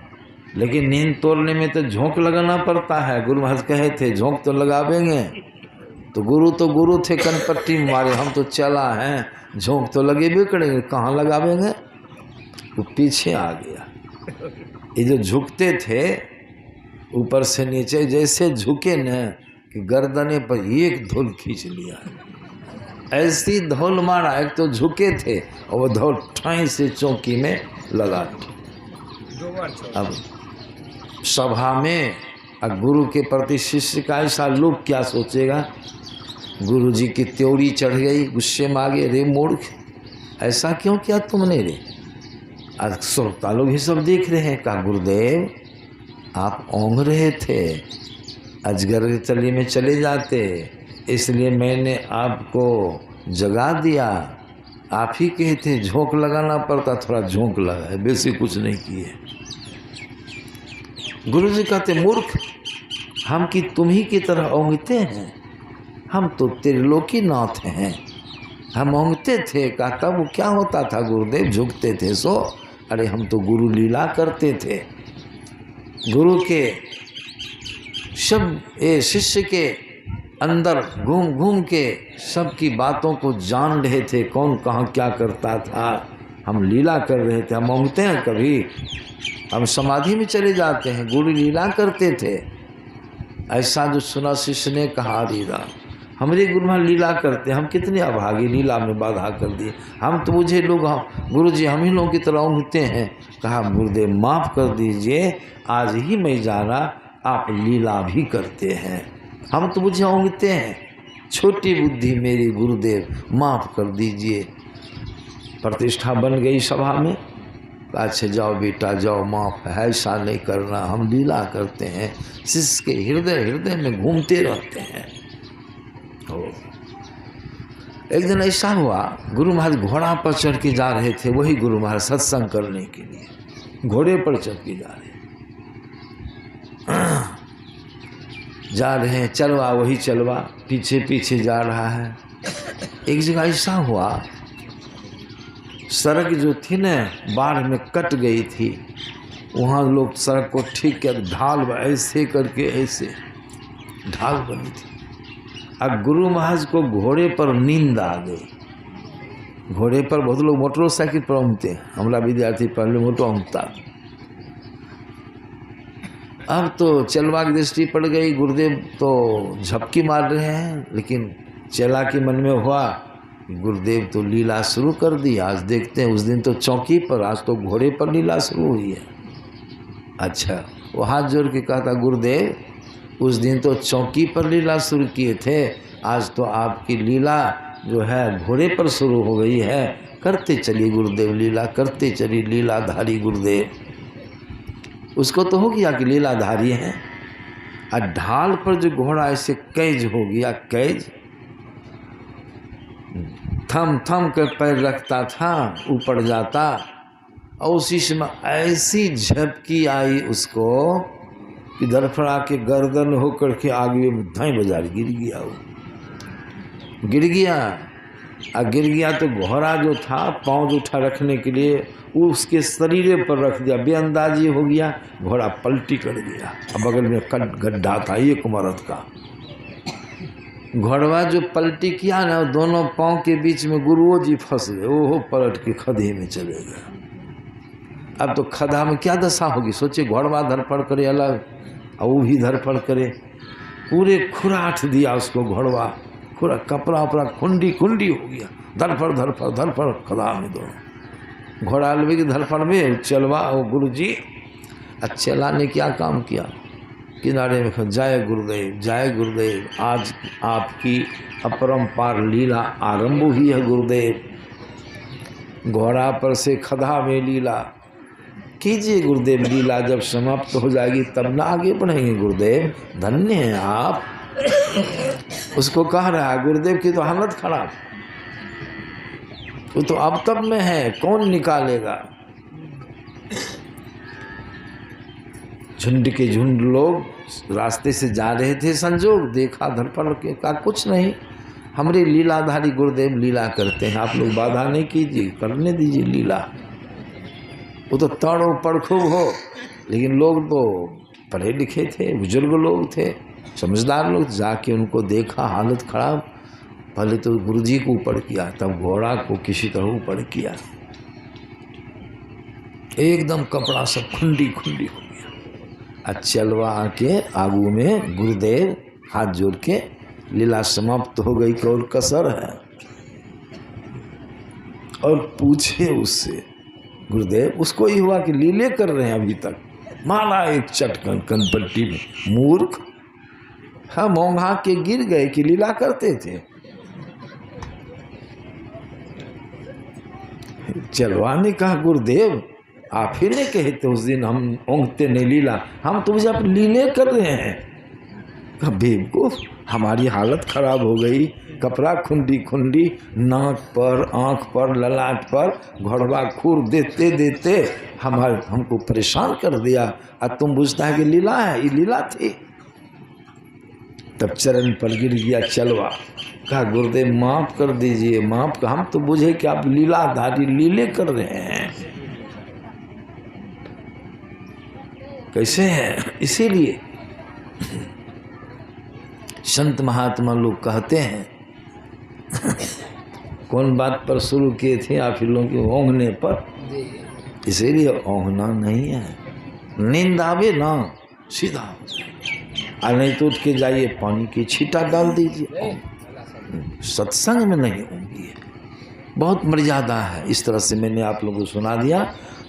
लेकिन नींद तोड़ने में तो झोंक लगाना पड़ता है। गुरु महाराज कहे थे झोंक तो लगावेंगे, तो गुरु थे कनपट्टी में मारे, हम तो चला हैं, झोंक तो लगे भी करेंगे, कहाँ लगावेंगे। वो पीछे आ गया। ये जो झुकते थे ऊपर से नीचे, जैसे झुके न कि गर्दने पर एक धूल खींच लिया, ऐसी धौल मारा। एक तो झुके थे और वो धौल ठाई से चौकी में लगा। अब सभा में गुरु के प्रति शिष्य का ऐसा लोग क्या सोचेगा, गुरु जी की त्योरी चढ़ गई, गुस्से में आ गए, रे मूर्ख ऐसा क्यों किया तुमने रे। आज श्रोता लोग ही सब देख रहे हैं। कहा गुरुदेव आप ओंघ रहे थे, अजगर के तली में चले जाते, इसलिए मैंने आपको जगा दिया। आप ही कहते झोंक लगाना पड़ता, थोड़ा झोंक लगा है, बेसी कुछ नहीं किए। गुरुजी कहते मूर्ख, हम कि तुम ही की तरह ओंघते हैं, हम तो त्रिलोकी नाथ हैं, हम ओंघते थे। कहा तब वो क्या होता था गुरुदेव, झुकते थे सो। अरे हम तो गुरु लीला करते थे, गुरु के सब शिष्य के अंदर घूम घूम के सबकी बातों को जान रहे थे, कौन कहाँ क्या करता था। हम लीला कर रहे थे, हम ओंघते हैं, कभी हम समाधि में चले जाते हैं, गुरु लीला करते थे। ऐसा जो सुना शिष्य ने कहा, रीरा हमारे गुरु महाराज लीला करते, हम कितने अभागी, लीला में बाधा कर दिए। हम तो मुझे लोग, हम गुरु जी हम ही लोगों की तरह ऊँघते हैं। कहा गुरुदेव माफ़ कर दीजिए, आज ही मैं जाना आप लीला भी करते हैं, हम तो मुझे ऊँघते हैं, छोटी बुद्धि मेरी गुरुदेव, माफ़ कर दीजिए। प्रतिष्ठा बन गई सभा में। अच्छा जाओ बेटा जाओ, माफ़ है, ऐसा नहीं करना, हम लीला करते हैं, शिष्य के हृदय में घूमते रहते हैं। एक दिन ऐसा हुआ, गुरु महाराज घोड़ा पर चढ़ के जा रहे थे, वही गुरु महाराज सत्संग करने के लिए घोड़े पर चढ़ के जा रहे हैं। चलवा वही चलवा पीछे पीछे जा रहा है। एक जगह ऐसा हुआ, सड़क जो थी न बाढ़ में कट गई थी, वहाँ लोग सड़क को ठीक कर ढाल ऐसे करके ऐसे ढाल बनी थी। अब गुरु महाराज को घोड़े पर नींद आ गई। घोड़े पर बहुत लोग मोटरसाइकिल पर उमते हैं, हमारा विद्यार्थी पहले मोटर उमता। अब तो चलवा की दृष्टि पड़ गई, गुरुदेव तो झपकी मार रहे हैं, लेकिन चला के मन में हुआ गुरुदेव तो लीला शुरू कर दी। आज देखते हैं, उस दिन तो चौकी पर, आज तो घोड़े पर लीला शुरू हुई है। अच्छा, वो हाथ जोड़ के कहा था, गुरुदेव उस दिन तो चौकी पर लीला शुरू किए थे, आज तो आपकी लीला जो है घोड़े पर शुरू हो गई है। करते चलिए गुरुदेव लीला, करते चलिए लीलाधारी गुरुदेव। उसको तो हो गया कि लीलाधारी हैं। और ढाल पर जो घोड़ा ऐसे कैद हो गया, कैद थम थम कर पैर रखता था, ऊपर जाता, और उसी समय ऐसी झपकी आई उसको कि धड़फड़ा के गर्दन होकर के आगे धाई बाजार गिर गया। वो गिर गया, और गिर गया तो घोड़ा जो था पाँव उठा रखने के लिए वो उसके शरीर पर रख दिया, बेअंदाजी हो गया, घोड़ा पलटी कर गया। अब बगल में गड्ढा था एक मरद का। घोड़वा जो पलटी किया ना, दोनों पाँव के बीच में गुरुओं जी फंस गए, ओहो पलट के खदे में चले गए। अब तो खदा में क्या दशा होगी, सोचे घोड़वा धरफड़ करे अलग और वो भी धरफड़ करे, पूरे खुराट दिया उसको घोड़वा, पूरा कपड़ा उपड़ा खुंडी खुंडी हो गया, धरफड़ धरफड़ धरफड़ खदा में दोनों। घोड़ा अलवे की धरफड़ में चलवा और गुरु जी चला ने क्या काम किया, किनारे में जय गुरुदेव जय गुरुदेव, आज आपकी अपरंपार लीला आरंभ हुई है गुरुदेव। घोड़ा पर से खदा में लीला कीजिए गुरुदेव, लीला जब समाप्त हो जाएगी तब ना आगे बढ़ेंगे गुरुदेव, धन्य हैं आप। उसको कह रहा है, गुरुदेव की तो हालत खराब, वो तो अब तब में है, कौन निकालेगा। झुंड के झुंड लोग रास्ते से जा रहे थे, संजोग देखा धरफड़ के, कहा कुछ नहीं, हमारे लीलाधारी गुरुदेव लीला करते हैं, आप लोग बाधा नहीं कीजिए, करने दीजिए लीला। वो तो तड़ो पड़खूब हो, लेकिन लोग तो पढ़े लिखे थे, बुजुर्ग लोग थे, समझदार लोग, जाके उनको देखा हालत खराब, पहले तो गुरुजी को ऊपर किया, तब घोड़ा को किसी तरह ऊपर किया, एकदम कपड़ा सब खुंडी खुंडी हो गया। चलवा आके आगू में गुरुदेव हाथ जोड़ के लीला समाप्त हो गई, कि और कसर है। और पूछे उससे गुरुदेव, उसको ही हुआ कि लीले कर रहे हैं अभी तक, माला एक चटकन कनपट्टी में, मूर्ख, हाँ मोंघा के गिर गए कि लीला करते थे। चलवा ने कहा, गुरुदेव आप ही ने कहे थे उस दिन हम ओंघते नहीं लीला, हम तो जब लीले कर रहे हैं। बेवकूफ, हमारी हालत खराब हो गई, कपड़ा खुंडी खुंडी, नाक पर आँख पर ललाट पर घोड़वा खूर देते देते हमको परेशान कर दिया, और तुम बुझता है कि लीला है, ये लीला थी। तब चरण पर गिर गया चलवा, कहा गुरुदेव माफ कर दीजिए, माफ कर, हम तो बुझे कि आप लीलाधारी लीले कर रहे हैं। कैसे है, इसीलिए संत महात्मा लोग कहते हैं कौन बात पर शुरू किए थे आप लोगों के, ओंघने पर, इसीलिए ओंघना नहीं है, नींद आवे ना सीधा हो जाए, नहीं तो उठ के जाइए पानी की छींटा डाल दीजिए, सत्संग में नहीं ओंघिए, बहुत मर्यादा है। इस तरह से मैंने आप लोगों को सुना दिया।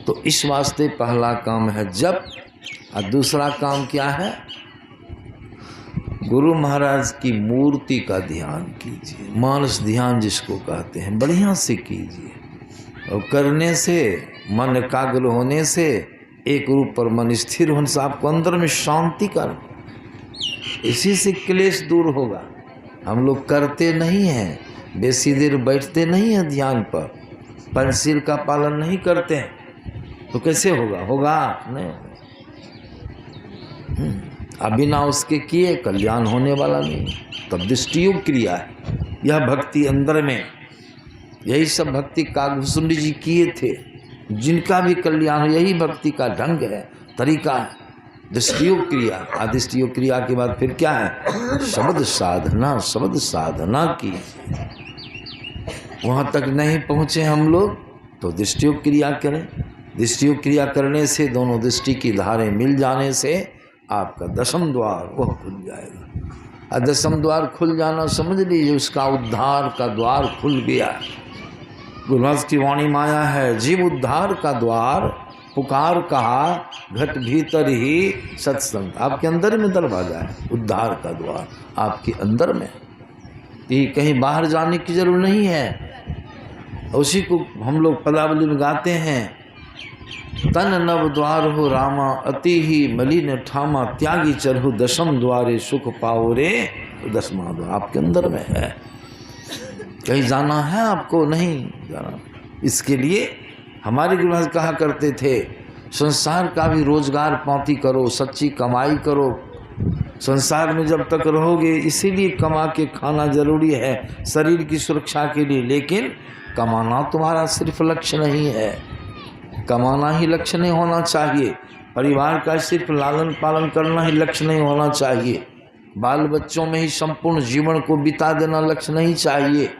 तो इस वास्ते पहला काम है जप, और दूसरा काम क्या है, गुरु महाराज की मूर्ति का ध्यान कीजिए, मानस ध्यान जिसको कहते हैं, बढ़िया से कीजिए। और करने से, मन एकाग्र होने से, एक रूप पर मन स्थिर होने से आपको अंदर में शांति का, इसी से क्लेश दूर होगा। हम लोग करते नहीं हैं, बेसी देर बैठते नहीं हैं ध्यान पर, पंचशील का पालन नहीं करते हैं, तो कैसे होगा? होगा नहीं। बिना उसके किए कल्याण होने वाला नहीं। तब दृष्टियोग क्रिया है यह भक्ति अंदर में। यही सब भक्ति कागभूषण जी किए थे, जिनका भी कल्याण हो, यही भक्ति का ढंग है, तरीका है। दृष्टियोग क्रिया, अदृष्टियोग क्रिया के बाद फिर क्या है? शब्द साधना। शब्द साधना की वहाँ तक नहीं पहुँचे हम लोग तो दृष्टियोग क्रिया करें। दृष्टियोग क्रिया करने से, दोनों दृष्टि की धारें मिल जाने से आपका दशम द्वार वह खुल जाएगा। और दशम द्वार खुल जाना समझ लीजिए उसका उद्धार का द्वार खुल गया। गुरुनाथ की वाणी माया है, जीव उद्धार का द्वार पुकार कहा, घट भीतर ही सत्संग। आपके अंदर में दरवाजा है, उद्धार का द्वार आपके अंदर में, ये कहीं बाहर जाने की जरूरत नहीं है। उसी को हम लोग पदावली में गाते हैं, तन नव द्वार हो रामा, अति ही मलिन ठामा, त्यागी चरहु दशम द्वारे, सुख पाओ रे दसमा द्वार। आपके अंदर में है, कहीं जाना है आपको नहीं जाना। इसके लिए हमारे गुरु महाराज कहा करते थे, संसार का भी रोजगार पाती करो, सच्ची कमाई करो। संसार में जब तक रहोगे, इसीलिए कमा के खाना जरूरी है शरीर की सुरक्षा के लिए। लेकिन कमाना तुम्हारा सिर्फ लक्ष्य नहीं है, कमाना ही लक्ष्य नहीं होना चाहिए। परिवार का सिर्फ लालन पालन करना ही लक्ष्य नहीं होना चाहिए। बाल बच्चों में ही संपूर्ण जीवन को बिता देना लक्ष्य नहीं चाहिए।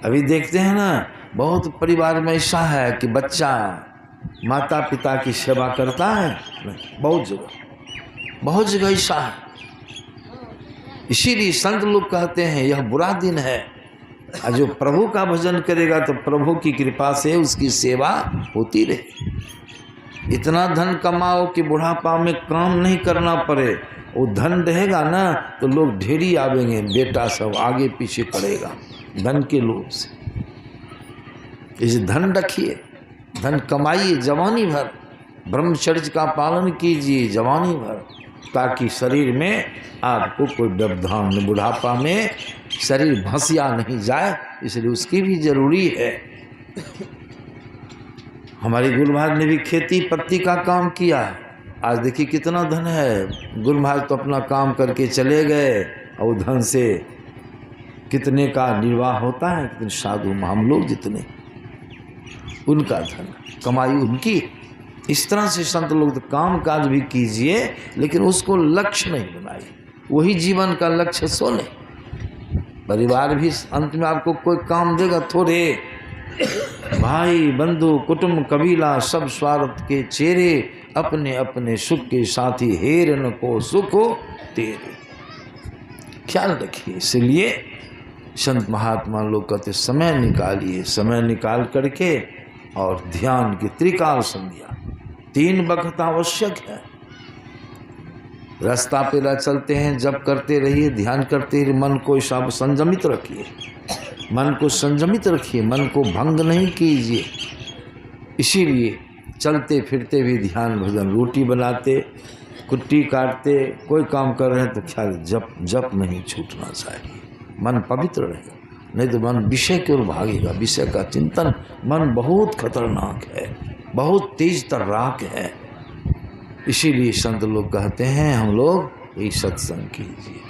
अभी देखते हैं ना, बहुत परिवार में ऐसा है कि बच्चा माता पिता की सेवा करता है, बहुत जगह ऐसा है। इसीलिए संत लोग कहते हैं यह बुरा दिन है, और जो प्रभु का भजन करेगा तो प्रभु की कृपा से उसकी सेवा होती रहे। इतना धन कमाओ कि बुढ़ापा में काम नहीं करना पड़े। वो धन रहेगा ना तो लोग ढेरी आवेंगे, बेटा सब आगे पीछे पड़ेगा धन के लोभ से। इसे धन रखिए, धन कमाइए जवानी भर, ब्रह्मचर्य का पालन कीजिए जवानी भर, ताकि शरीर में आपको कोई व्यवधान न, बुढ़ापा में शरीर भसिया नहीं जाए, इसलिए उसकी भी जरूरी है। हमारे गुरु महाराज ने भी खेती पत्ती का काम किया। आज देखिए कितना धन है। गुरु महाराज तो अपना काम करके चले गए और धन से कितने का निर्वाह होता है, कितने साधु हम लोग जितने, उनका धन कमाई उनकी। इस तरह से संत लोग तो काम काज भी कीजिए, लेकिन उसको लक्ष्य नहीं बनाइए, वही जीवन का लक्ष्य सोने। परिवार भी अंत में आपको कोई काम देगा थोड़े, भाई बंधु कुटुंब कबीला सब स्वार्थ के चेहरे, अपने अपने सुख के साथी, हेरन को सुख हो तेरे। ख्याल रखिए। इसलिए संत महात्मा लोग कहते समय निकालिए, समय निकाल करके और ध्यान की त्रिकाल संध्या 3 वक्त आवश्यक है। रास्ता पे चलते हैं, जब करते रहिए, ध्यान करते रहिए, मन को सब संयमित रखिए, मन को संयमित रखिए, मन को भंग नहीं कीजिए। इसीलिए चलते फिरते भी ध्यान भजन, रोटी बनाते, कुट्टी काटते, कोई काम कर रहे हैं तो ख्याल जप नहीं छूटना चाहिए। मन पवित्र रहेगा, नहीं तो मन विषय की ओर भागेगा। विषय का चिंतन, मन बहुत खतरनाक है, बहुत तेज तर्राक है। इसीलिए संत लोग कहते हैं हम लोग यही सत्संग कीजिए।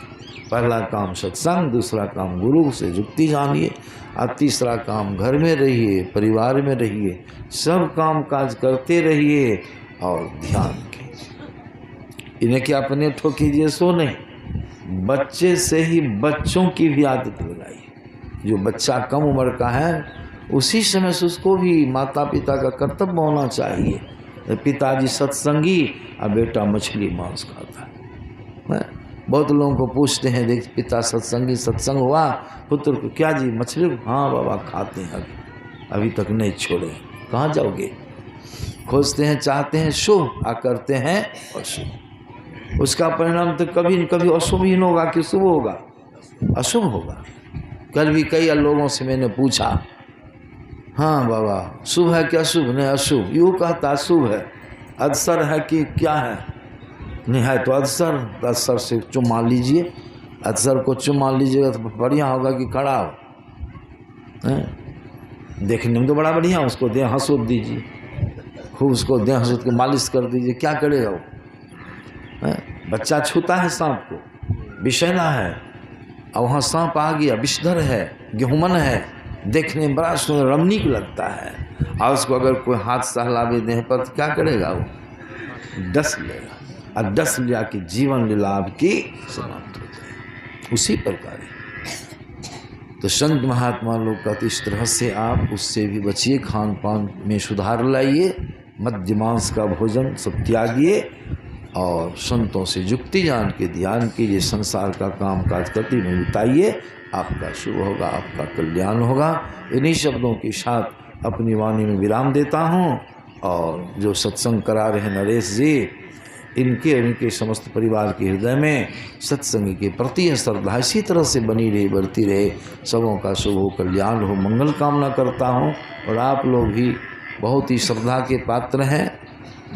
पहला काम सत्संग, दूसरा काम गुरु से जुक्ति जानिए, और तीसरा काम घर में रहिए, परिवार में रहिए, सब काम काज करते रहिए और ध्यान कीजिए। इन्हें क्या अपने ठो कीजिए सो नहीं, बच्चे से ही बच्चों की भी आदत लगाइए। जो बच्चा कम उम्र का है उसी समय से उसको भी माता पिता का कर्तव्य होना चाहिए। पिताजी सत्संगी और बेटा मछली मांस खाता है। बहुत लोगों को पूछते हैं, देख पिता सत्संगी, सत्संग हुआ, पुत्र को क्या जी मछली? हाँ बाबा खाते हैं, अभी तक नहीं छोड़े। कहाँ जाओगे? खोजते हैं, चाहते हैं शुभ, आ करते हैं अशुभ। उसका परिणाम तो कभी न कभी अशुभ ही होगा कि शुभ होगा, अशुभ होगा। कल भी कई लोगों से मैंने पूछा, हाँ बाबा शुभ है क्या? अशुभ? नहीं अशुभ। यूँ कहता अशुभ है, अदसर है कि क्या है? नहीं है तो अदसर, अदसर से चुमा लीजिए, अदसर को चुमा लीजिएगा तो बढ़िया होगा कि खड़ा हो। देखने में तो बड़ा बढ़िया, उसको देह हंसूत दीजिए, खूब उसको देह हंसूत के मालिश कर दीजिए, क्या करेगा वो? बच्चा छूता है सांप को, विषैला है, और वहाँ सांप आ गया, विषधर है, गेहूमन है, देखने में बड़ा सुंदर रमणीक लगता है, और उसको अगर कोई हाथ सहलावे देह पर तो क्या करेगा वो? डस लेगा, और डस लिया कि जीवन लीला आपकी समाप्त हो जाए। उसी प्रकार तो संत महात्मा लोग कहते इस तरह से आप उससे भी बचिए, खान पान में सुधार लाइए, मध्य मांस का भोजन सब त्यागिए, और संतों से युक्ति जान के ध्यान कीजिए, संसार का काम काज करते में बिताइए, आपका शुभ होगा, आपका कल्याण होगा। इन्हीं शब्दों के साथ अपनी वाणी में विराम देता हूँ। और जो सत्संग करा रहे नरेश जी, इनके समस्त परिवार के हृदय में सत्संग के प्रति श्रद्धा इसी तरह से बनी रहे, बढ़ती रहे। सबों का शुभ हो, कल्याण हो, मंगल कामना करता हूँ। और आप लोग भी बहुत ही श्रद्धा के पात्र हैं,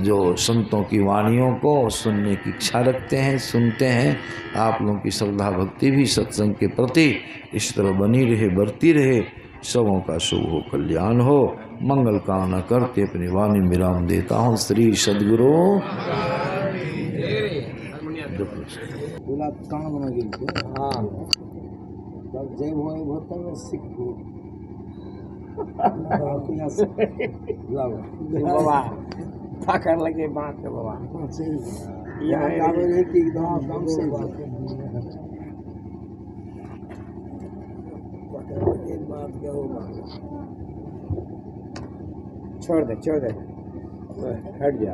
जो संतों की वाणियों को सुनने की इच्छा रखते हैं, सुनते हैं। आप लोगों की श्रद्धा भक्ति भी सत्संग के प्रति इस तरह बनी रहे, बढ़ती रहे। सबों का शुभ हो, कल्याण हो, मंगल कामना करते अपनी वाणी विराम देता हूँ। श्री सद्गुरु कर लगे बात के बाबा छोड़ दे हट जा।